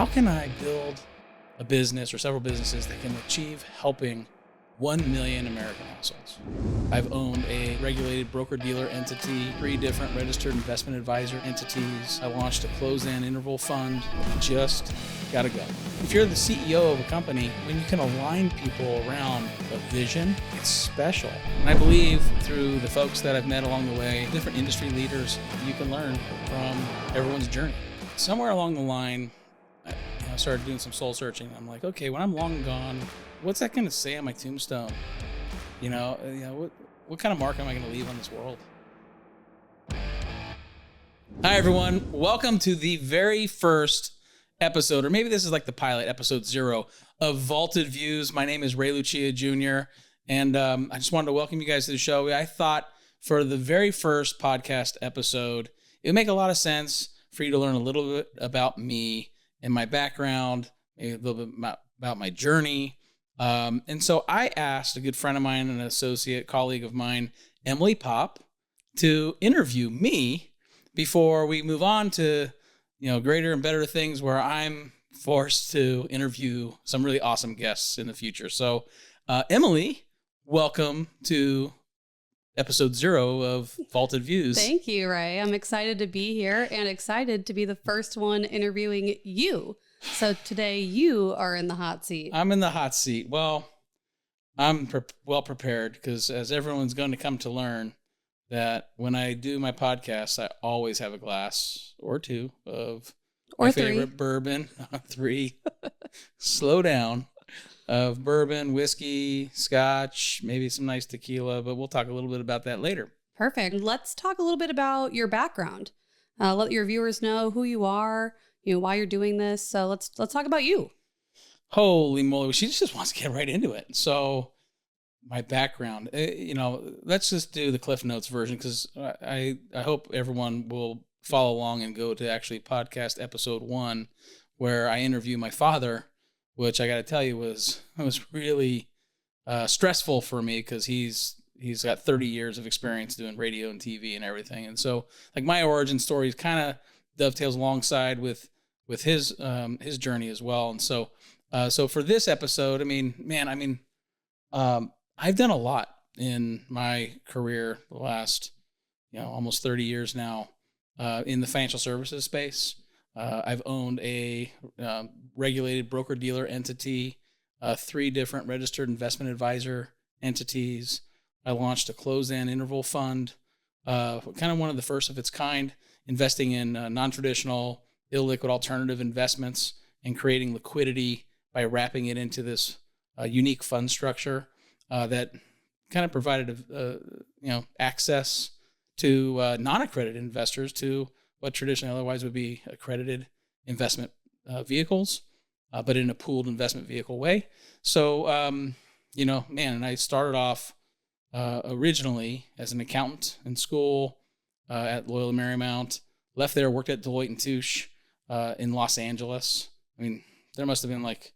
how can I build a business or several businesses that can achieve helping 1 million American households? I've owned a regulated broker-dealer entity, 3 different registered investment advisor entities. I launched a closed-end interval fund. Just gotta go. If you're the CEO of a company, when you can align people around a vision, it's special. And I believe through the folks that I've met along the way, different industry leaders, you can learn from everyone's journey. Somewhere along the line, I started doing some soul searching. I'm like, okay, when I'm long gone, what's that going to say on my tombstone? What kind of mark am I going to leave on this world? Hi, everyone. Welcome to the very first episode, or maybe this is like the pilot, episode 0 of Vaulted Views. My name is Ray Lucia Jr., and I just wanted to welcome you guys to the show. I thought for the very first podcast episode, it would make a lot of sense for you to learn a little bit about me and my background, a little bit about my journey. And so I asked a good friend of mine, an associate colleague of mine, Emily Paup, to interview me before we move on to, greater and better things where I'm forced to interview some really awesome guests in the future. So, Emily, welcome to episode 0 of Vaulted Views. Thank you, Ray. I'm excited to be here and excited to be the first one interviewing you. So today you are in the hot seat. I'm in the hot seat. Well, I'm well prepared because as everyone's going to come to learn that when I do my podcast, I always have a glass or 2 of my favorite bourbon. 3. Slow down. Of bourbon, whiskey, scotch, maybe some nice tequila, but we'll talk a little bit about that later. Perfect. Let's talk a little bit about your background. Let your viewers know who you are, why you're doing this. So let's talk about you. Holy moly. She just wants to get right into it. So my background, let's just do the Cliff Notes version because I hope everyone will follow along and go to actually podcast episode 1 where I interview my father, which I got to tell you was really stressful for me because he's got 30 years of experience doing radio and TV and everything. And so like my origin story kind of dovetails alongside with his journey as well. And so for this episode, I've done a lot in my career the last, almost 30 years now in the financial services space. I've owned a regulated broker-dealer entity, 3 different registered investment advisor entities. I launched a closed-end interval fund, kind of one of the first of its kind, investing in non-traditional, illiquid alternative investments and creating liquidity by wrapping it into this unique fund structure that kind of provided access to non-accredited investors to what traditionally otherwise would be accredited investment vehicles, but in a pooled investment vehicle way. So, and I started off originally as an accountant in school at Loyola Marymount, left there, worked at Deloitte & Touche in Los Angeles. There must have been like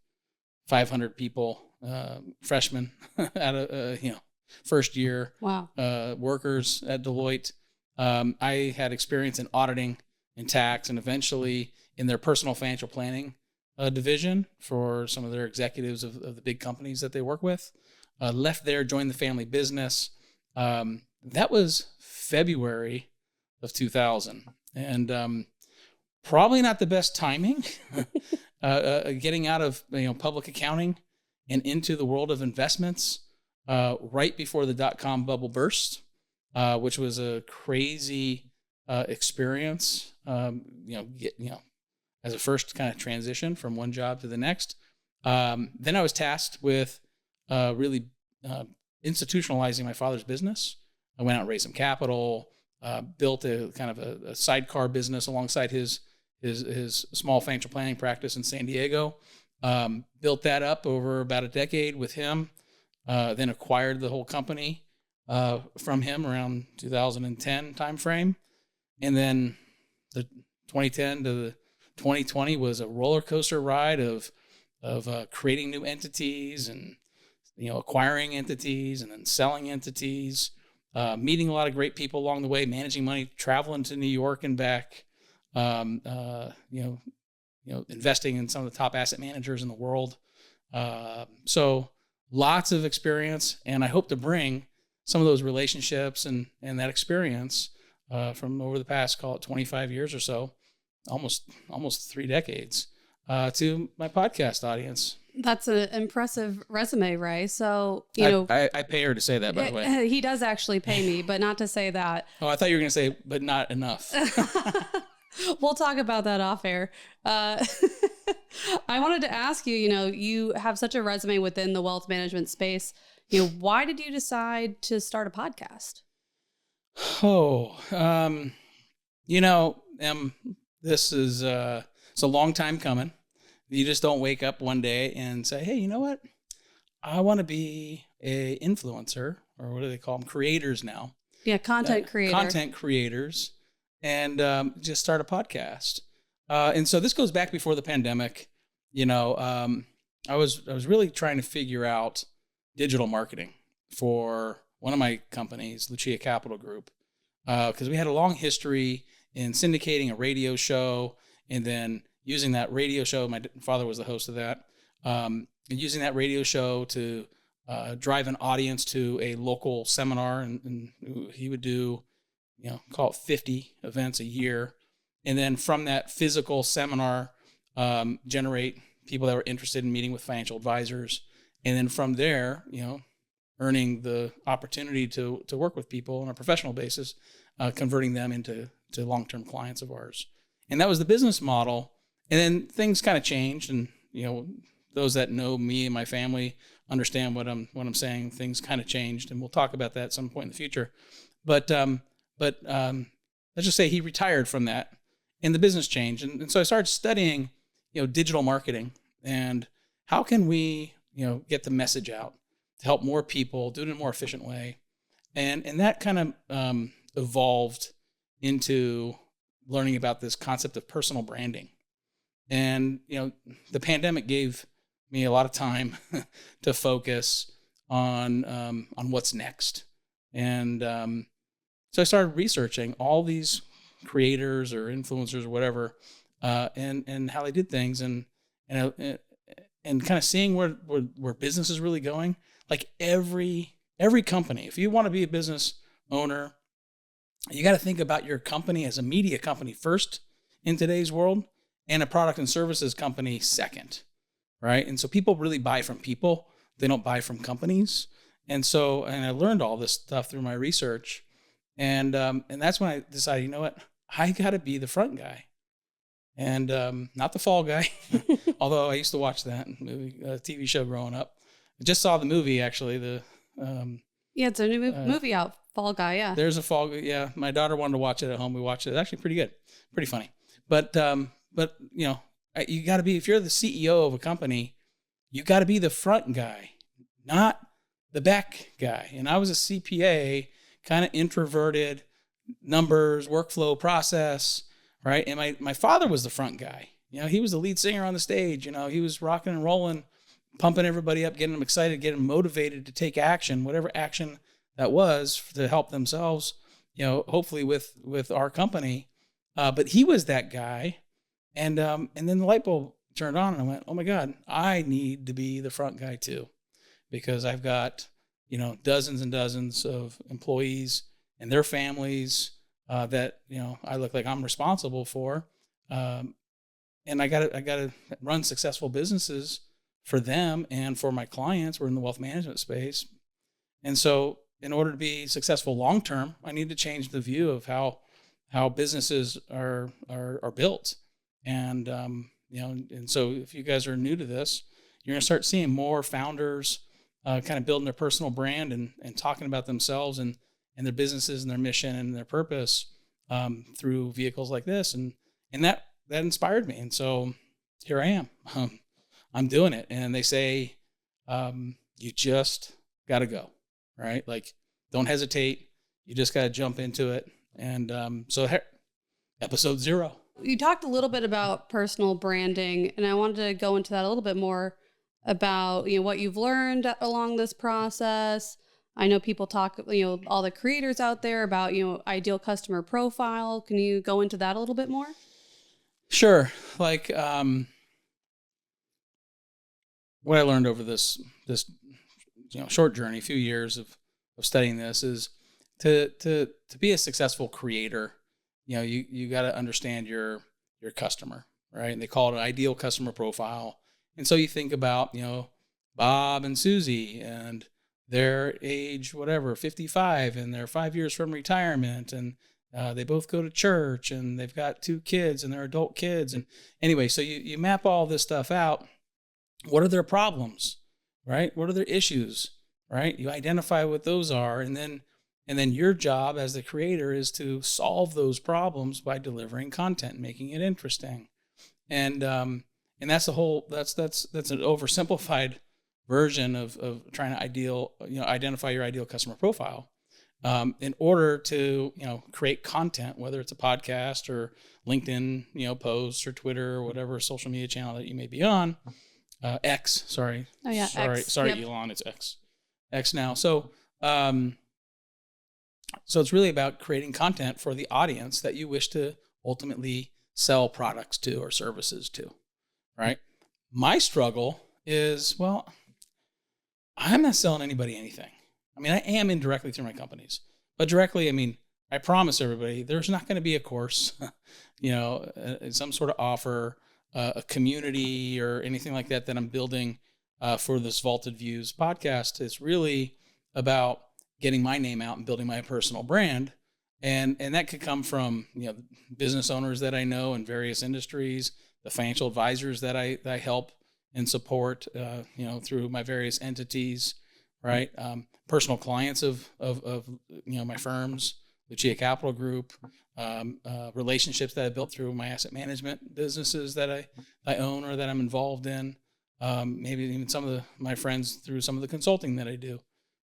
500 people, freshmen out of, first year workers at Deloitte. I had experience in auditing and tax and eventually in their personal financial planning division for some of their executives of the big companies that they work with. Left there, joined the family business. That was February of 2000. And probably not the best timing getting out of public accounting and into the world of investments right before the dot-com bubble burst. Which was a crazy experience, as a first kind of transition from one job to the next. Then I was tasked with really institutionalizing my father's business. I went out and raised some capital, built a kind of a sidecar business alongside his small financial planning practice in San Diego. Built that up over about a decade with him, then acquired the whole company from him around 2010 timeframe. And then the 2010 to the 2020 was a roller coaster ride of creating new entities and, acquiring entities and then selling entities, meeting a lot of great people along the way, managing money, traveling to New York and back, investing in some of the top asset managers in the world. So lots of experience, and I hope to bring some of those relationships and that experience from over the past, call it 25 years or so, almost 3 decades, to my podcast audience. That's an impressive resume, Ray. So, I pay her to say that, by the way. He does actually pay me, but not to say that. Oh, I thought you were going to say, but not enough. We'll talk about that off air. I wanted to ask you, you have such a resume within the wealth management space. Why did you decide to start a podcast? This is, it's a long time coming. You just don't wake up one day and say, hey, you know what? I want to be a influencer, or what do they call them? Creators now. Yeah. Content creators, and just start a podcast. And so this goes back before the pandemic. I was really trying to figure out digital marketing for one of my companies, Lucia Capital Group, because we had a long history in syndicating a radio show, and then using that radio show. My father was the host of that, and using that radio show to drive an audience to a local seminar, and he would do, call it 50 events a year. And then from that physical seminar, generate people that were interested in meeting with financial advisors. And then from there, earning the opportunity to work with people on a professional basis, converting them into long-term clients of ours. And that was the business model. And then things kind of changed. And, those that know me and my family understand what I'm saying. Things kind of changed, and we'll talk about that at some point in the future. But let's just say he retired from that, and the business changed. And so I started studying, digital marketing, and how can we, get the message out to help more people, do it in a more efficient way. And that kind of evolved into learning about this concept of personal branding. And, the pandemic gave me a lot of time to focus on what's next. And so I started researching all these creators or influencers or whatever, and how they did things, and kind of seeing where business is really going. Like every company, if you want to be a business owner, you got to think about your company as a media company first in today's world, and a product and services company second, right? And so people really buy from people. They don't buy from companies. And I learned all this stuff through my research. And that's when I decided, you know what? I got to be the front guy, and not the fall guy. Although I used to watch that movie, TV show growing up. I just saw the movie, actually. It's a new movie out, Fall Guy. Yeah, there's a Fall. Yeah, my daughter wanted to watch it at home. We watched it. It's actually pretty good, pretty funny. But you got to be, if you're the CEO of a company, you got to be the front guy, not the back guy. And I was a CPA, kind of introverted, numbers, workflow, process, right? And my father was the front guy. He was the lead singer on the stage. He was rocking and rolling, pumping everybody up, getting them excited, getting them motivated to take action, whatever action that was, to help themselves, hopefully with our company. But he was that guy. And then the light bulb turned on, and I went, oh my God, I need to be the front guy too, because I've got, dozens and dozens of employees and their families that, I look like I'm responsible for. And I gotta run successful businesses for them and for my clients. We're in the wealth management space. And so in order to be successful long-term, I need to change the view of how businesses are built. And, and so if you guys are new to this, you're going to start seeing more founders kind of building their personal brand and talking about themselves and their businesses and their mission and their purpose through vehicles like this. And that inspired me. And so here I am. I'm doing it. And they say, you just got to go, right? Like, don't hesitate. You just got to jump into it. And so episode 0. You talked a little bit about personal branding, and I wanted to go into that a little bit more about, what you've learned along this process. I know people talk, all the creators out there about, ideal customer profile. Can you go into that a little bit more? Sure. Like, what I learned over this short journey, a few years of studying this, is to be a successful creator, you got to understand your customer, right? And they call it an ideal customer profile. And so you think about, Bob and Susie and their age, whatever, 55, and they're 5 years from retirement, and they both go to church, and they've got 2 kids, and they're adult kids. And anyway, so you map all this stuff out. What are their problems, right? What are their issues, right? You identify what those are, and then your job as the creator is to solve those problems by delivering content, making it interesting. And that's that's an oversimplified version of trying to identify your ideal customer profile. In order to create content, whether it's a podcast or LinkedIn posts or Twitter or whatever social media channel that you may be on. X, sorry. Oh yeah, sorry, Yep. Elon, it's X now. So it's really about creating content for the audience that you wish to ultimately sell products to or services to, right? My struggle is, well, I'm not selling anybody anything. I mean, I am indirectly through my companies, but directly, I mean, I promise everybody there's not going to be a course, some sort of offer, a community or anything like that I'm building for this Vaulted Views podcast. It's really about getting my name out and building my personal brand. And that could come from, business owners that I know in various industries, the financial advisors that I help and support, through my various entities, right? Personal clients of my firms, Lucia Capital Group, relationships that I built through my asset management businesses that I own or that I'm involved in, maybe even some of my friends through some of the consulting that I do,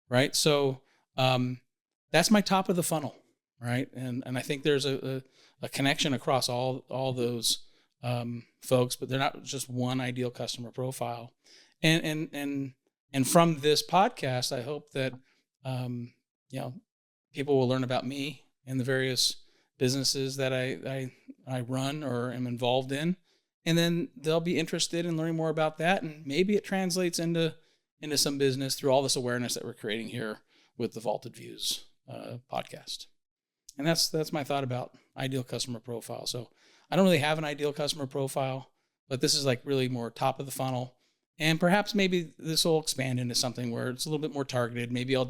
right? So that's my top of the funnel, right? And I think there's a connection across all those folks, but they're not just one ideal customer profile. And from this podcast, I hope that people will learn about me and the various businesses that I run or am involved in, and then they'll be interested in learning more about that, and maybe it translates into some business through all this awareness that we're creating here with the Vaulted Views podcast. And that's my thought about ideal customer profile. So I don't really have an ideal customer profile, but this is like really more top of the funnel. And perhaps maybe this will expand into something where it's a little bit more targeted. Maybe I'll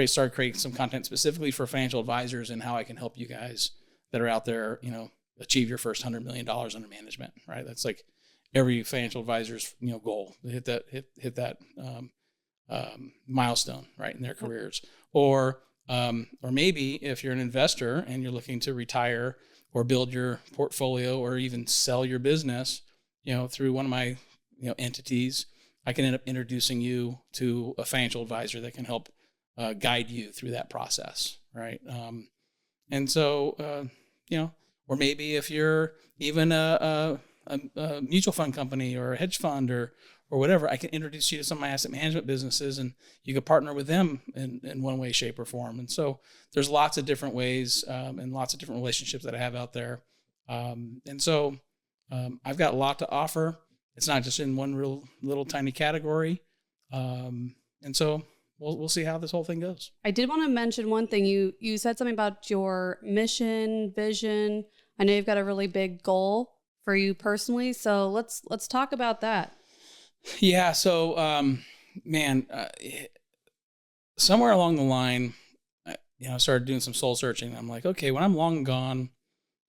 start creating some content specifically for financial advisors and how I can help you guys that are out there, achieve your first $100 million under management, right? That's like every financial advisor's, goal, hit that milestone, right, in their careers. Or maybe if you're an investor and you're looking to retire or build your portfolio or even sell your business, through one of my entities, I can end up introducing you to a financial advisor that can help guide you through that process, right? And so, or maybe if you're even a mutual fund company or a hedge fund or whatever, I can introduce you to some of my asset management businesses, and you could partner with them in one way, shape, or form. And so there's lots of different ways and lots of different relationships that I have out there. And so I've got a lot to offer. It's not just in one real little tiny category. And so we'll see how this whole thing goes. I did want to mention one thing. You said something about your mission, vision. I know you've got a really big goal for you personally. So let's talk about that. Yeah. So, somewhere along the line, I started doing some soul searching. I'm like, okay, when I'm long gone,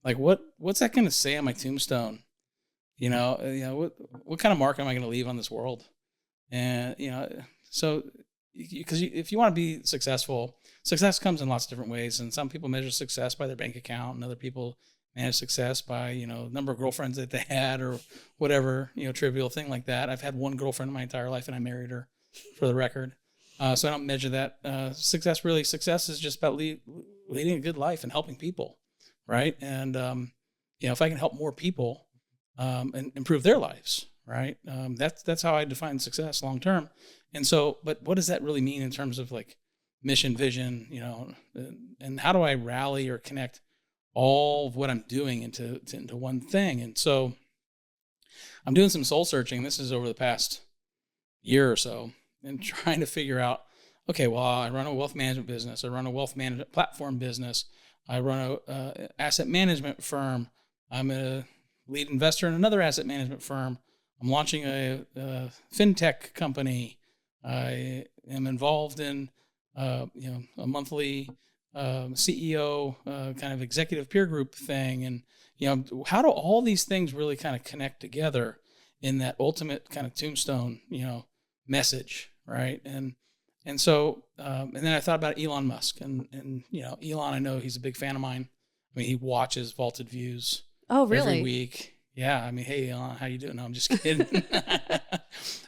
like what's that going to say on my tombstone? What kind of mark am I going to leave on this world? And, so because if you want to be successful, success comes in lots of different ways. And some people measure success by their bank account, and other people manage success by, number of girlfriends that they had or whatever, trivial thing like that. I've had one girlfriend in my entire life and I married her, for the record. So I don't measure that. Success is just about leading a good life and helping people. Right. And, if I can help more people, and improve their lives, right? That's how I define success long term. And so, but what does that really mean in terms of like mission, vision, and how do I rally or connect all of what I'm doing into one thing. And so I'm doing some soul searching. This is over the past year or so, and trying to figure out, okay, well, I run a wealth management business. I run a wealth management platform business. I run a asset management firm. I'm a lead investor in another asset management firm. I'm launching a fintech company. I am involved in a monthly CEO kind of executive peer group thing. And, how do all these things really kind of connect together in that ultimate kind of tombstone, message, right? And so, and then I thought about Elon Musk, and Elon, I know he's a big fan of mine. I mean, he watches Vaulted Views every week. Yeah, I mean, hey, Elon, how you doing? No, I'm just kidding.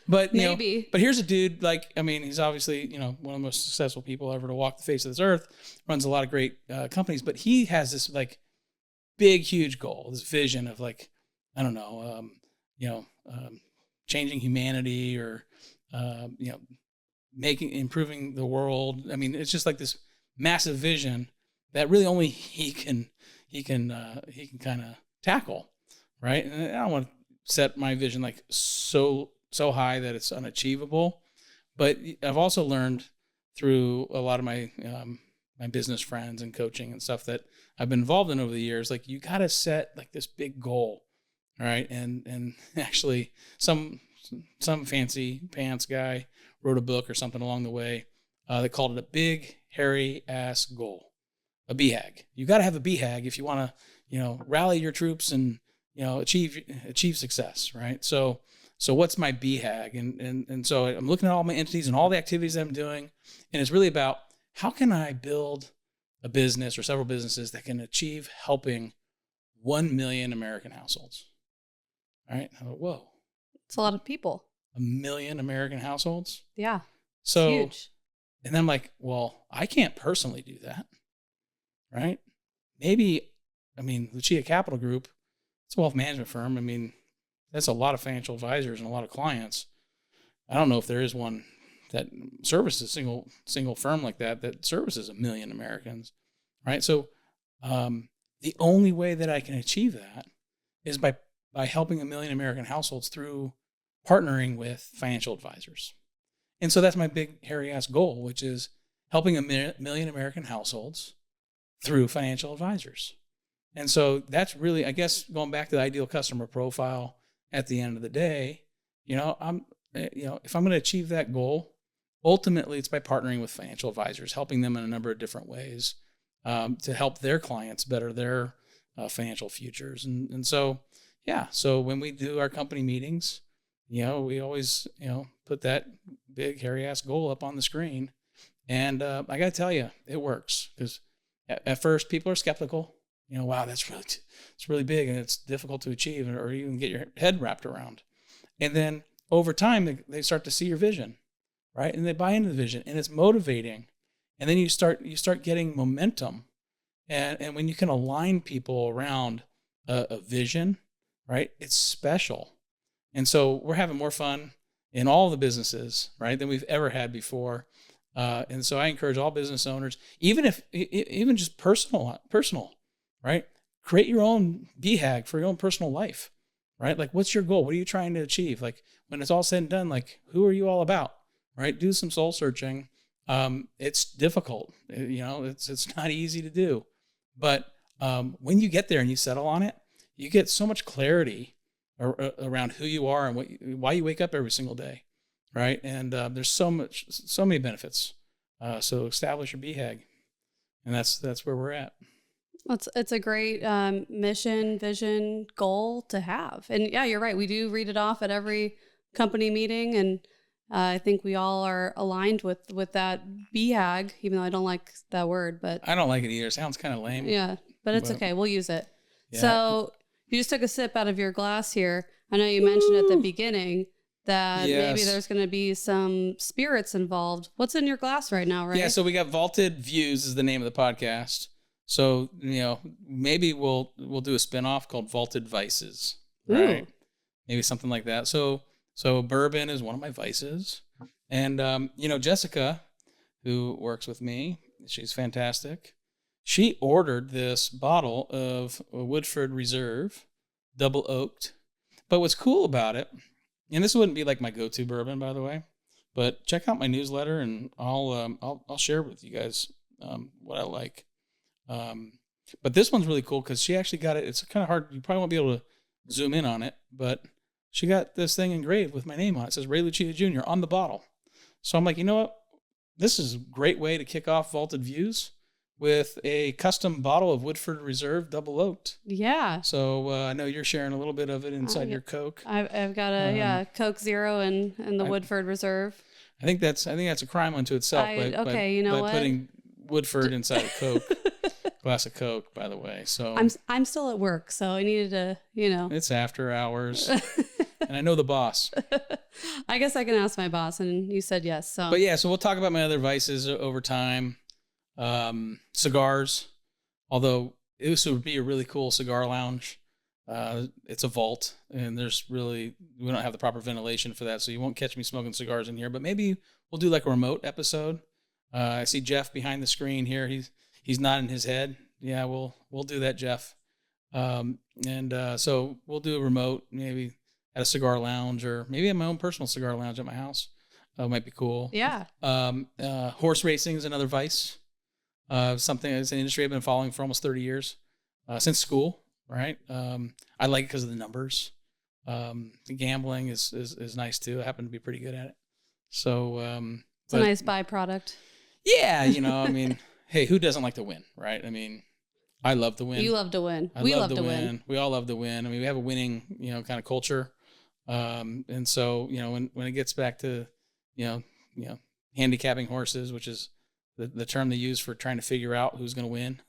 But maybe. But here's a dude, like, I mean, he's obviously one of the most successful people ever to walk the face of this earth. Runs a lot of great companies, but he has this like big, huge goal, this vision of like, I don't know, changing humanity or improving the world. I mean, it's just like this massive vision that really only he can kind of tackle, right? And I don't want to set my vision like so high that it's unachievable, but I've also learned through a lot of my my business friends and coaching and stuff that I've been involved in over the years, like you got to set like this big goal, right? And actually some fancy pants guy wrote a book or something along the way that called it a big, hairy ass goal, a BHAG. You got to have a BHAG if you want to, rally your troops and, achieve success, right? So what's my BHAG? And so I'm looking at all my entities and all the activities that I'm doing, and it's really about how can I build a business or several businesses that can achieve helping 1 million American households, right? Whoa. It's a lot of people. 1 million American households. Yeah. So huge. And then I'm like, well, I can't personally do that. Right. Maybe, Lucia Capital Group, it's a wealth management firm. I mean, that's a lot of financial advisors and a lot of clients. I don't know if there is one that services single firm like that services 1 million Americans. Right. So the only way that I can achieve that is by helping 1 million American households through partnering with financial advisors. And so that's my big hairy ass goal, which is helping 1 million American households through financial advisors. And so that's really, I guess, going back to the ideal customer profile at the end of the day, if I'm going to achieve that goal, ultimately it's by partnering with financial advisors, helping them in a number of different ways to help their clients better their financial futures. And so, yeah, so when we do our company meetings, we always, put that big hairy ass goal up on the screen. And I got to tell you, it works, because at first people are skeptical. Wow, it's really big and it's difficult to achieve or even get your head wrapped around. And then over time, they start to see your vision, right? And they buy into the vision, and it's motivating. And then you start getting momentum. And when you can align people around a vision, right, it's special. And so we're having more fun in all the businesses, right, than we've ever had before. And so I encourage all business owners, even just personal, right? Create your own BHAG for your own personal life, right? Like, what's your goal? What are you trying to achieve? Like, when it's all said and done, like, who are you all about, right? Do some soul searching. It's difficult. It's not easy to do. But when you get there and you settle on it, you get so much clarity around who you are and why you wake up every single day, right? And there's so many benefits. So establish your BHAG, and that's where we're at. It's a great mission, vision, goal to have. And yeah, you're right. We do read it off at every company meeting, and I think we all are aligned with that BHAG, even though I don't like that word. But I don't like it either. It sounds kind of lame. Yeah, but it's okay. We'll use it. Yeah. So you just took a sip out of your glass here. I know you mentioned at the beginning that maybe there's going to be some spirits involved. What's in your glass right now, right? Yeah, so we got Vaulted Views is the name of the podcast. So, maybe we'll do a spinoff called Vaulted Vices, right? Ooh. Maybe something like that. So bourbon is one of my vices. And, Jessica, who works with me, she's fantastic. she ordered this bottle of Woodford Reserve, double oaked. But what's cool about it, and this wouldn't be like my go-to bourbon, by the way, but check out my newsletter and I'll share with you guys what I like. But this one's really cool because she actually got it. It's kind of hard. You probably won't be able to zoom in on it, but she got this thing engraved with my name on it. It says Ray Lucia Jr. on the bottle. So I'm like, you know what? This is a great way to kick off Vaulted Views with a custom bottle of Woodford Reserve double oaked. Yeah. So I know you're sharing a little bit of it inside your Coke. I've got a Coke Zero and the Woodford Reserve. I think that's a crime unto itself. By putting Woodford inside a Coke, glass of Coke, by the way. So I'm still at work, so I needed to, It's after hours, and I know the boss. I guess I can ask my boss, and you said yes. So, but yeah, so we'll talk about my other vices over time. Cigars, although this would be a really cool cigar lounge. It's a vault, and we don't have the proper ventilation for that, so you won't catch me smoking cigars in here. But maybe we'll do like a remote episode. I see Jeff behind the screen here. He's nodding his head. Yeah, we'll do that, Jeff. So we'll do a remote, maybe at a cigar lounge, or maybe at my own personal cigar lounge at my house. Might be cool. Yeah. Horse racing is another vice. Something as an industry I've been following for almost 30 years, since school, right? I like it because of the numbers. The gambling is nice too. I happen to be pretty good at it. So, it's a nice byproduct. Yeah. Hey, who doesn't like to win, right? I love to win. You love to win. We love to win. We all love to win. We have a winning, kind of culture. And so, when it gets back to, handicapping horses, which is the term they use for trying to figure out who's going to win.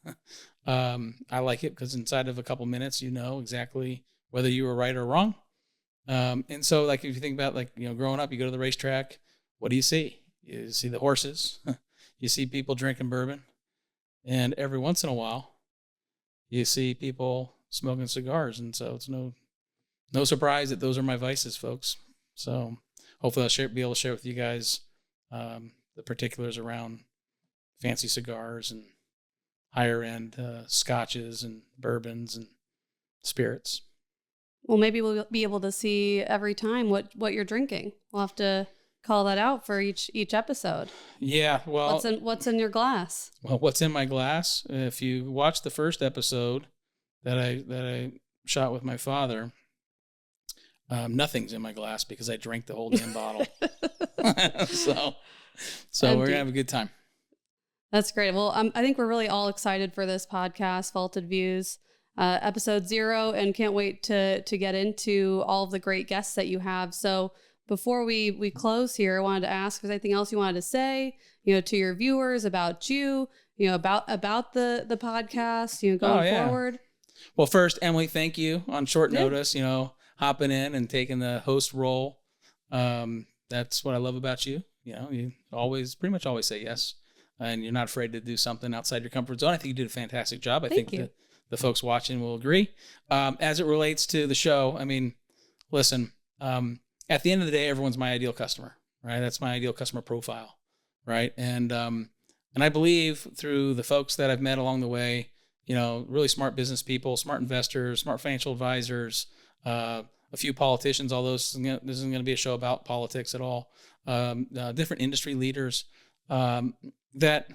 I like it because inside of a couple minutes, you know exactly whether you were right or wrong. And so, like, if you think about, like, growing up, you go to the racetrack, what do you see? You see the horses, you see people drinking bourbon, and every once in a while, you see people smoking cigars. And so it's no surprise that those are my vices, folks. So hopefully I'll be able to share with you guys the particulars around fancy cigars and higher end scotches and bourbons and spirits. Well, maybe we'll be able to see every time what you're drinking. We'll have to call that out for each episode. Yeah. Well, what's in your glass? Well, what's in my glass? If you watch the first episode that I shot with my father, nothing's in my glass because I drank the whole damn bottle. So we're gonna have a good time. That's great. Well, I think we're really all excited for this podcast, Vaulted Views, episode 0, and can't wait to get into all of the great guests that you have. So before we close here, I wanted to ask if there's anything else you wanted to say, to your viewers about you, about the podcast, going forward. Well, first, Emily, thank you on short notice, hopping in and taking the host role. That's what I love about you. You pretty much always say yes. And you're not afraid to do something outside your comfort zone. I think you did a fantastic job. I think the folks watching will agree. As it relates to the show, listen, at the end of the day, everyone's my ideal customer, right? That's my ideal customer profile, right? And I believe through the folks that I've met along the way, really smart business people, smart investors, smart financial advisors, a few politicians, although this isn't going to be a show about politics at all, different industry leaders, that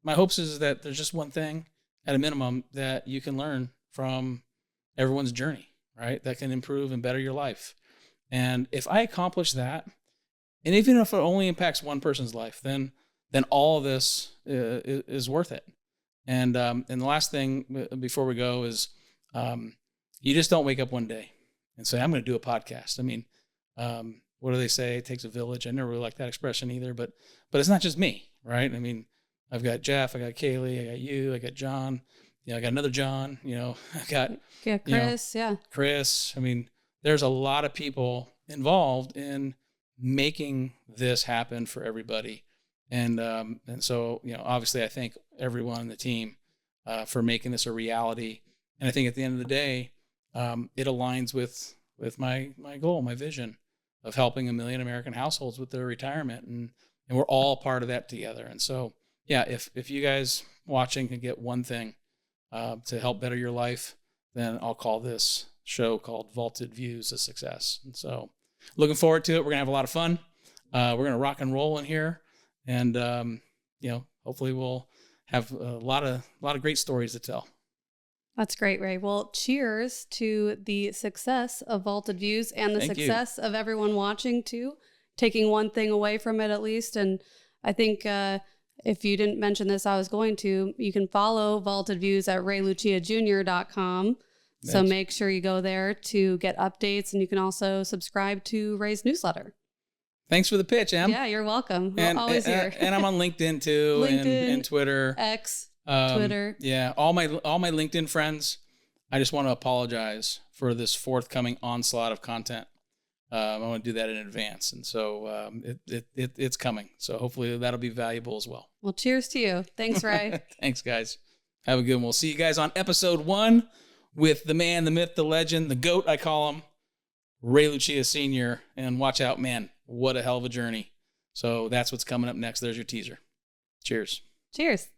my hopes is that there's just one thing at a minimum that you can learn from everyone's journey, right? That can improve and better your life. And if I accomplish that, and even if it only impacts one person's life, then all of this is worth it. And the last thing before we go is, you just don't wake up one day and say, I'm going to do a podcast. What do they say? It takes a village. I never really liked that expression either, but it's not just me, right? I've got Jeff, I got Kaylee, I got you, I got John, I got another John, I got Chris, Chris. There's a lot of people involved in making this happen for everybody. And so, obviously I thank everyone on the team for making this a reality. And I think at the end of the day, it aligns with my goal, my vision of helping 1 million American households with their retirement. And we're all part of that together. And so, yeah, if you guys watching can get one thing to help better your life, then I'll call this show called Vaulted Views a success. And so looking forward to it. We're going to have a lot of fun. We're going to rock and roll in here. And, hopefully we'll have a lot of great stories to tell. That's great, Ray. Well, cheers to the success of Vaulted Views and the success of everyone watching too, taking one thing away from it at least. And I think if you didn't mention this, I was going to, you can follow Vaulted Views at rayluciajr.com. So make sure you go there to get updates, and you can also subscribe to Ray's newsletter. Thanks for the pitch, Em. Yeah, you're welcome. We're always here. And I'm on LinkedIn too, and Twitter, X, Twitter. Yeah, all my LinkedIn friends. I just want to apologize for this forthcoming onslaught of content. I want to do that in advance, and so it's coming. So hopefully that'll be valuable as well. Well, cheers to you. Thanks, Ray. Thanks, guys. Have a good one. We'll see you guys on episode 1 with the man, the myth, the legend, the GOAT, I call him, Ray Lucia Sr. And watch out, man. What a hell of a journey. So that's what's coming up next. There's your teaser. Cheers. Cheers.